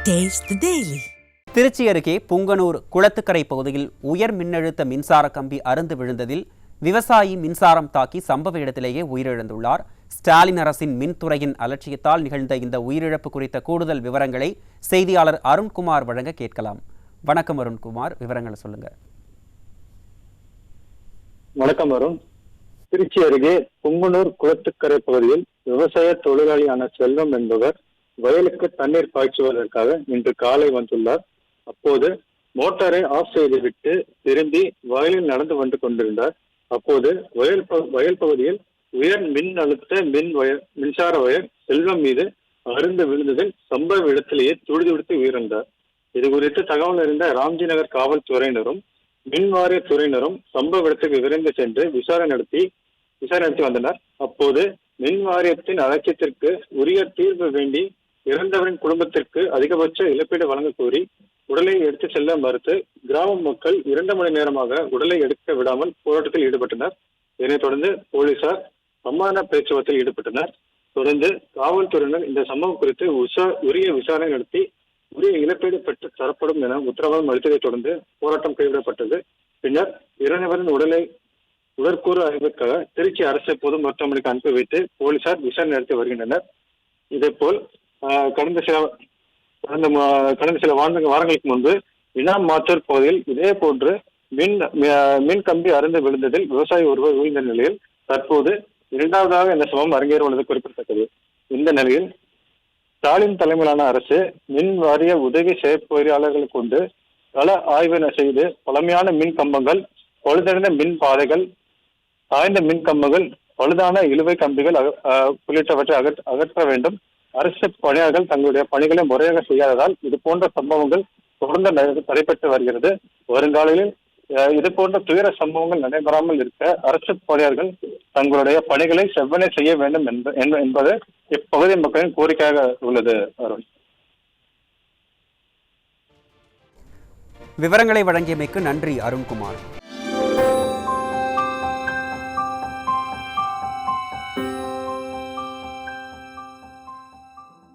Taste the Daily. Trichy அருகே புங்கனூர் குளத்துக்கரை பகுதியில் உயர் மின்னழுத்த மின்சார கம்பி அறுந்து விழுந்ததில் விவசாயி மின்சாரம் தாக்கி சம்பவ இடத்திலேயே உயிரிழந்துள்ளார். ஸ்டாலின் அரசின் மின்துறையின் அலட்சியத்தால் நிகழ்ந்த இந்த உயிரிழப்பு குறித்த கூடுதல் விவரங்களை செய்தியாளர் அருண்குமார் வழங்க கேட்கலாம். வணக்கம் அருண்குமார், விவரங்களை சொல்லுங்க. வணக்கம் அருண். திருச்சி அருகே புங்கனூர் குளத்துக்கரை பகுதியில் விவசாய தொழிலாளியான செல்வம் என்பவர் வயலுக்கு தண்ணீர் பாய்ச்சுவதற்காக இன்று காலை வந்துள்ளார். அப்போது மோட்டாரை ஆஃப் செய்துவிட்டு திரும்பி வயலில் நடந்து வந்து கொண்டிருந்தார். அப்போது வயல் பகுதியில் உயர் மின் அழுத்த மின்சார வயர் செல்வம் மீது அருந்து விழுந்ததில் சம்பவ இடத்திலேயே துடிதுடித்து உயிரிழந்தார். இது குறித்து தகவல் அறிந்த ராம்ஜி நகர் காவல்துறையினரும் மின் வாரிய துறையினரும் சம்பவ இடத்துக்கு விரைந்து சென்று விசாரணை நடத்தி வந்தனர். அப்போது மின் வாரியத்தின் அலட்சியத்திற்கு உரிய தீர்வு வேண்டி இறந்தவரின் குடும்பத்திற்கு அதிகபட்ச இழப்பீடு வழங்க கோரி உடலை எடுத்து செல்ல மறுத்து கிராம மக்கள் 2 மணி நேரமாக உடலை எடுக்க விடாமல் போராட்டத்தில் ஈடுபட்டனர். இதனைத் தொடர்ந்து போலீசார் சமாதான பேச்சுவார்த்தையில் ஈடுபட்டனர். தொடர்ந்து காவல்துறையினர் இந்த சம்பவம் குறித்து உரிய விசாரணை நடத்தி உரிய இழப்பீடு பெற்று தரப்படும் என உத்தரவாதம் அளித்ததை தொடர்ந்து போராட்டம் கைவிடப்பட்டது. பின்னர் இறந்தவரின் உடற்கூறு ஆய்வுக்காக திருச்சி அரசு பொது மருத்துவமனைக்கு அனுப்பி வைத்து போலீசார் விசாரணை நடத்தி வருகின்றனர். இதேபோல் கடந்த சில வாரங்களுக்கு முன்பு இனாம் மாத்தூர் பகுதியில் இதே போன்று மின் கம்பி அறுந்து விழுந்ததில் விவசாயி ஒருவர் விழுந்த நிலையில் தற்போது 2வதாக இந்த சம்பவம் அரங்கேறுவது குறிப்பிடத்தக்கது. இந்த நிலையில் ஸ்டாலின் தலைமையிலான அரசு மின் வாரிய உதவி செயற்பொறியாளர்கள் கொண்டு கள ஆய்வு செய்து பழமையான மின் கம்பங்கள், பழுதடைந்த மின் பாதைகள், சாய்ந்த மின் கம்பங்கள், பழுதான இழுவை கம்பிகள் உள்ளிட்டவற்றை அகற்ற வேண்டும். அரசு பணியாளர்கள் தங்களுடைய பணிகளை முறையாக செய்யாததால் இது போன்ற சம்பவங்கள் தொடர்ந்து நடைபெற்று வருகிறது. வருங்காலையில் இது போன்ற துயர சம்பவங்கள் நடைபெறாமல் இருக்க அரசு பணியாளர்கள் தங்களுடைய பணிகளை செவ்வனே செய்ய வேண்டும் என்பது இப்பகுதி மக்களின் கோரிக்கையாக உள்ளது. அருண், விவரங்களை வழங்கியமைக்கு நன்றி அருண்குமார்.